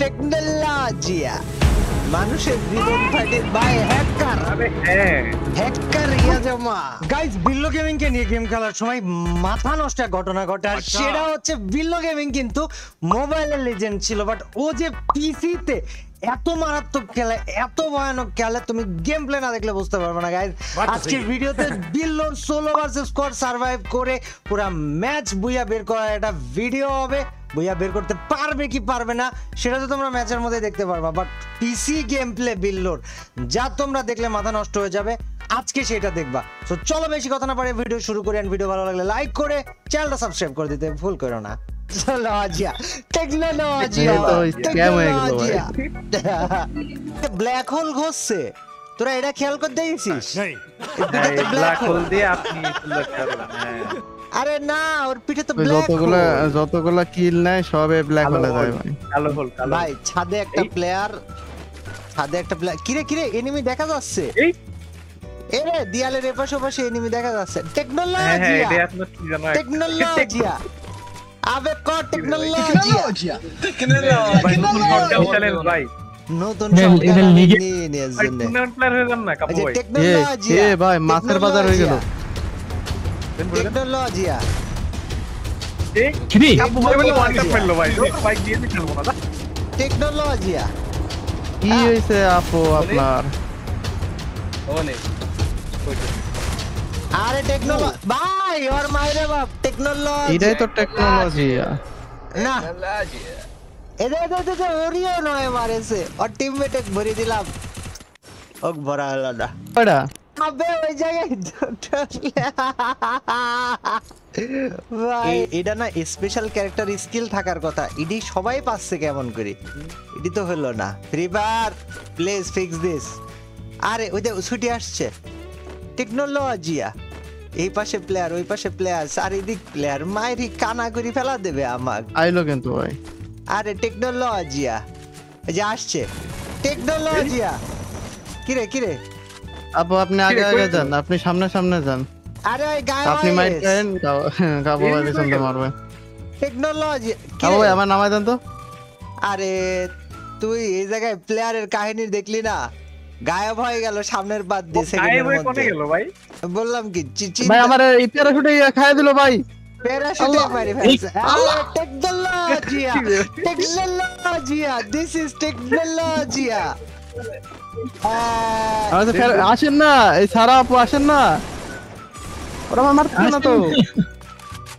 টেকনোলজিয়া মানুষের জীবন ফাটে বাই হ্যাকার। হ্যাকার ইয়াজামা গাইস, বিল্লো গেমিং কে নিয়ে গেম খেলার সময় মাথা নষ্ট এক ঘটনা ঘটে, আর সেটা হচ্ছে বিল্লো গেমিং কিন্তু মোবাইলের লেজেন্ড ছিল, বাট ও যে পিসিতে এত মারাত্মক খেলে, এত ভয়ানক খেলে, তুমি গেম প্লে না দেখলে বুঝতে পারবে না গাইস। আজকের ভিডিওতে বিল্লোর সোলো ভার্সেস স্কোয়াড সার্ভাইভ করে পুরো ম্যাচ বুইয়া বের করার একটা ভিডিও হবে। বুইয়া বের করতে পারবে কি পারবে না সেটা তো তোমরা ম্যাচের মধ্যে দেখতে পারবা, বাট পিসি গেম প্লে বিল্লোর যা তোমরা দেখলে মাথা নষ্ট হয়ে যাবে, আজকে সেটা দেখবা। তো চলো বেশি কথা না পারে ভিডিও শুরু করি, এন্ড ভিডিও ভালো লাগলে লাইক করে চ্যানেলটা সাবস্ক্রাইব করে দিতে ভুল করো না। ব্ল্যাক হোল ঘষছে, তোরা এটা খেয়াল করতে গেছিস? আরে না, ওর পিঠে তো যতগুলা কিল নাই সবে ব্ল্যাক হোলে যায় ভাই। কালো হোল ভাই ছাদে একটা প্লেয়ার, কিরে কিরে এনিমি দেখা যাচ্ছে, এই রে দেয়ালের এপাশে ওপাশে এনিমি দেখা যাচ্ছে। টেকনোলজিয়া আবে ক টেকনোলজিয়া ভাই নতুন এটা লিগে নিয়ে জন্য প্লেয়ার হয়ে যান না কাপু ভাই। টেকনোলজিয়া এ ভাই মাছের বাজার হয়ে গেল। টেকনোলজিয়া কি কাপু ভাই বলে ওয়ান ট্যাপ ফেললো ভাই, বাইক দিয়ে খেলবো না। টেকনোলজিয়া কি হইছে আপু আপনার? ওনে আরে টেকনোলজি ভাই ওর মাইরে বাপ, টেকনোলজি এটাই তো টেকনোলজিয়া না, এদের ওরিও নয় মারেছে, আর টিমমেটে ভরে দিলাম ওক ভরা হলো না। ওটা আবে ওই জায়গায় ভাই এটা না স্পেশাল ক্যারেক্টার স্কিল থাকার কথা, এডি সবাই পাচ্ছে কেমন করে, এডি তো হলো না। Free fire please fix this. আরে ওই যে ছুটি আসছে টেকনোলজিয়া, এই পাশে প্লেয়ার ওই পাশে প্লেয়ার চারিদিক প্লেয়ার, মাইরি কানা করে ফেলা দেবে আমাক। আইলো কিন্তু ভাই। আরে টেকনোলজিয়া এই যে আসছে, টেকনোলজিয়া কিরে কিরে আপু আপনি আগে আগে যান, আপনি সামনে সামনে যান। আরে ওই গায় আপনি মাইট করেন, কাবু ভাই পিছনে মারবে। টেকনোলজি কাবু ভাই আমার নামায় দেন তো। আরে তুই এই জায়গায় প্লেয়ারের কাহিনী দেখলি না, গায়েব হয়ে গেল সামনের বাদ দিয়ে সেকেন্ডের মধ্যে। ভাই বললাম কি ভাই আমার এই প্যারাশুটে খাইয়ে দিল ভাই, প্যারাশুটে মারি ফেলছে। আরে টেকনোলজিয়া টেকনোলজিয়া দিস ইজ টেকনোলজিয়া। আসেন না, এই সারা আপু আসেন না, ওরা আমার মারতে না তো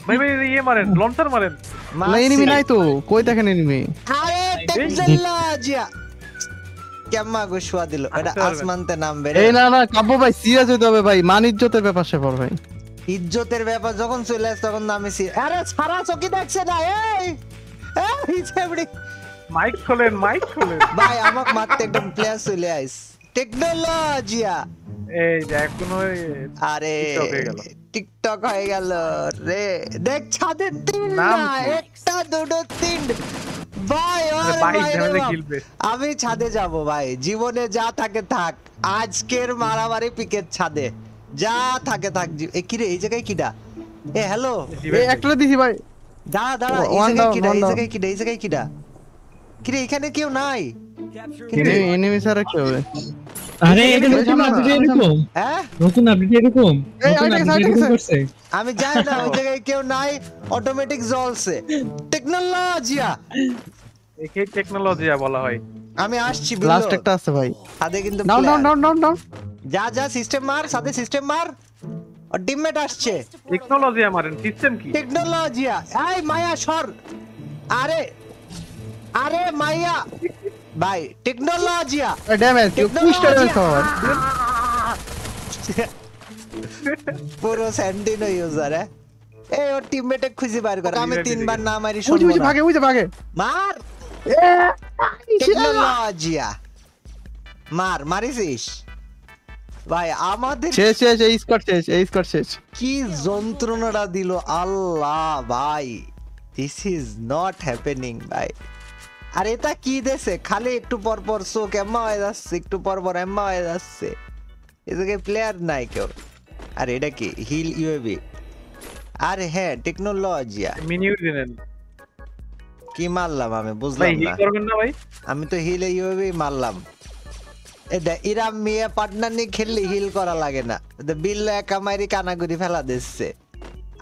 ভাই। ভাই ইয়ে মারেন, লঞ্চার মারেন না, এনিমি নাই তো, কই দেখেন এনিমি? আরে টেকনোলজিয়া কেমন গুছুয়া দিল, এটা আসমানতে নামবে রে। এই না না কাব্য ভাই সিরিয়াস হইতে হবে ভাই, মান ইজ্জতের ব্যাপার সেপার ভাই। ইজ্জতের ব্যাপার যখন চলে আসে তখন নামে আরে সারা চকি দেখছে না। এই ছেবড়ি মাইক খোলেন, মাইক খোলেন ভাই, আমাক মারতে একদম প্লেয়ার চলে আইস। টেকনোলজিয়া এই যে এখনো আরে টিকটক হয়ে গেল রে। দেখ ছাদে তিন না, একটা দুটো তিন ভাই। আমি ছাদে যাব ভাই, জীবনে যা থাকে থাক, আজকের মারামারি পিকের ছাদে যা থাকে থাক। এ কি রে এই জায়গায় কিডা? এ হ্যালো এই একটা দিছি ভাই, দাঁড়া দাঁড়া, এই জায়গায় কিডা? এই জায়গায় কিডা? এই জায়গায় কিডা? কি রে এখানে কেউ নাই? এনিমি ছাড়া কি হবে? আরে এটা নতুন আপডেট এরকম, হ্যাঁ নতুন আপডেট এরকম, এই নতুন আপডেট এরকম করছে। আমি জানি না ওই জায়গায় কেউ নাই, অটোমেটিক জ্বলছে। টেকনোলজিয়া একে টেকনোলজিয়া বলা হয়। আমি আসছি লাস্ট একটা আছে ভাই, সাথে কিন্তু down down down down down. যা যা সিস্টেম মার, সাথে সিস্টেম মার। আর টিমমেট আসছে। টেকনোলজিয়া মারেন, সিস্টেম কি? টেকনোলজিয়া এই মায়া সর। আরে আরে মায়া ভাই, টেকনোলজিয়া ড্যামেজ পুশটা ড্যামেজ কভার পুরো স্যান্ডিনো ইউজার। এই ওর টিমমেটে খুঁজে বার কর, আমি তিনবার না মারি ওই শুনবো যে না। ভাগে, ওই যে ভাগে মার টেকনোলজিয়া মার, মারিছিস ভাই আমাদের। শেষ শেষ, এই স্কোয়াড শেষ, এই স্কোয়াড শেষ। কি যন্ত্রণাটা দিল আল্লাহ ভাই, দিস ইজ নট হ্যাপেনিং ভাই। আর এটা কি দেশে খালি একটু পর পর চোখ এম্মা হয়ে যাচ্ছে, একটু পর পর এম্মা হয়ে যাচ্ছে, এ জায়গায় প্লেয়ার নাই কেউ। আর এটা কি হিল ইউএভি? আরে হ্যাঁ টেকনোলজিয়া মিনিউ দিলেন কি মারলাম আমি ভাই বুঝলাম হিল না। করবেন না ভাই? আমি তো হিল এইভাবেই মারলাম। ইরাম মিয়া পার্টনার নিয়ে খেললে হিল করা লাগে না। বিল্লো একা মারি কানাগুড়ি ফেলা দিচ্ছে,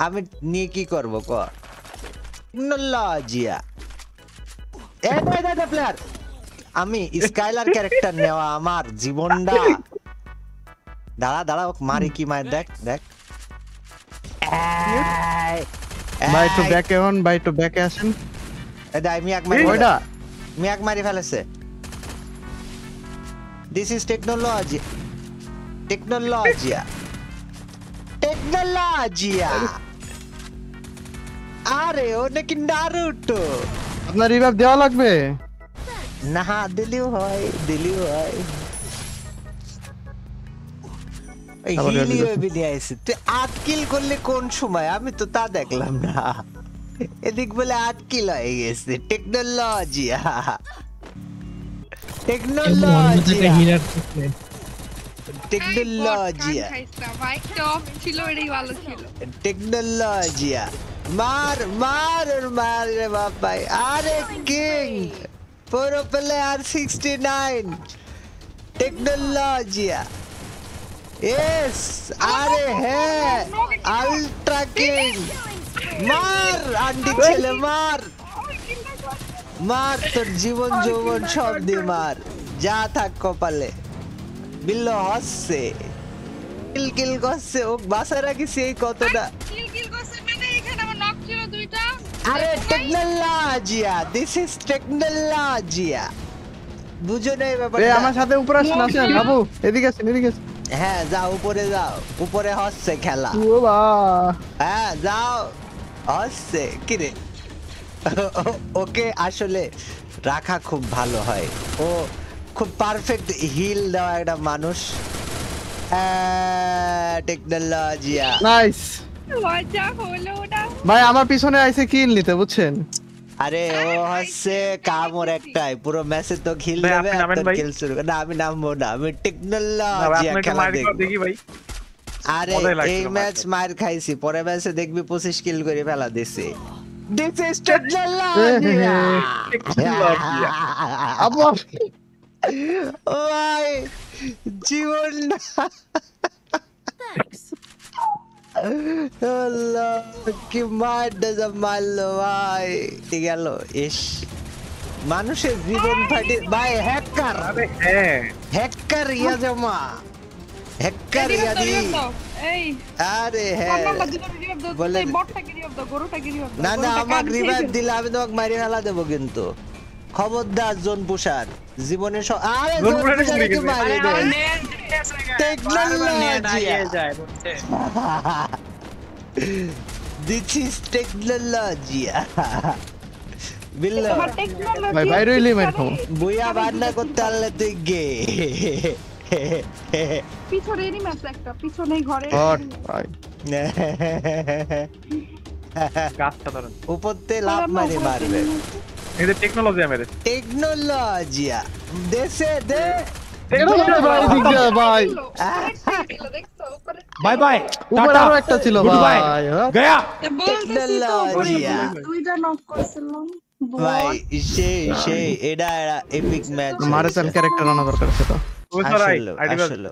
আমি নিয়ে কি করবো ক? টেকনোলজিয়া প্লেয়ার। আমি স্কাইলার ক্যারেক্টার নেওয়া আমার জীবনটা। দাঁড়া দাঁড়া, ওকে মারি কি মার, দেখ দেখ। ভাই একটু ব্যাকে হন, ভাই একটু ব্যাকে আসেন। ওইটা মিয়াক মারি ফেলেছে। দিস ইজ টেকনোলজি, টেকনোলজিয়া, টেকনোলজিয়া। আরে ও নাকি নারুটো। আপনার রিভাইভ দেওয়া লাগবে। না দিলিও হয়, দিলিও হয়। তুই 8 কিল করলে কোন সময়? আমি তো তা দেখলাম না। এদিক বলে 8 কিল হয়ে গেছে। টেকনোলজিয়া, টেকনোলজিয়া, হিলার টেকনোলজিয়া, টেকনোলজিয়া। মার মার মার রে বাবাই। আরে কিং পুরো প্লেয়ার 69। টেকনোলজিয়া, यस। আরে হ্যাঁ, আলট্রা কিং। মার আন্টি ছেলে, মার মার, তোর জীবন যৌবন সব দিয়ে মার, যা থাক কপালে। বিল্লো হচ্ছে, কিল কিল করছে, ও বাসা রাখিস এই কতটা। আরে টেকনোলজিয়া, দিস ইজ টেকনোলজিয়া। বুঝো না এই এ ব্যাপারটা? আমার সাথে উপরে আসেন, আসেন বাবু, এদিকে আসেন, এদিকে আসেন। হ্যাঁ যাও, উপরে যাও, উপরে হচ্ছে খেলা। ও বা হ্যাঁ যাও, হচ্ছে কিরে। ওকে আসলে রাখা খুব ভালো হয়, ও খুব পারফেক্ট হিল দেওয়া একটা মানুষ। টেকনোলজিয়া। নাইস মজা হলো না। ভাই, আমার পিছনে আইছে কিল নিতে, বুঝছেন? আরে ও হচ্ছে কাম ওর একটাই, পুরো ম্যাচে তো খিল ভাই, দেবে আপনি আর নামেন তোর ভাই? কিল শুরু। না আমি নামবো না, আমি না ভাই, টেকনোলজিয়া আপনাকে খেলা মারি দেখবো। দেখি ভাই। আরে মজাই লাগছিল এই ম্যাচ মার খাইছি, পরে ম্যাচে দেখবি 25 কিল করে ফেলা দিছি। দিস ইজ টেকনোলজিয়া। টেকনোলজিয়া। আপু ভাই জীবন আল্লাহ, কি মারটা মারলো ভাই। ঠিক গেল। ইস, মানুষের জীবন ফাটে ভাই। হ্যাকার, আরে হ্যাঁ, হ্যাকার ইয়া জমা, হ্যাকার ইয়াদি। এই আরে হ্যাঁ বলে না না, আমাকে রিভাইভ দিলে আমি তোমাকে মারি ফেলা দেবো কিন্তু। খবরদার জোন পুষার জীবনে আরে জোন জোন পুষারে পুষারে কি কি মারি দে। টেকনোলজিয়া, দিস ইজ টেকনোলজিয়া। বিল্লো ভাই বাইরে হইলেই মার খাবো। বুয়া বান্না করতে পারলে তুই গে। পিছনেরই ম্যাচ একটা, পিছনেই ঘরে। হট ভাই, গাছটা ধরেন। উপরতে লাভ মারি মারবে। এদের টেকনোলজিয়া মেরে। টেকনোলজিয়া দেশে দে। ভাই ঠিক আছে ভাই। बाय बाय উপরে আরো একটা ছিল ভাই। गया টেকনোলজিয়া দুইটা নক করছিলাম। ভাই সেই এটা এপিক ম্যাচ। মারে চাল ক্যারেক্টার আনা দরকার ছিল। ওই সরাই, আইডি আসলে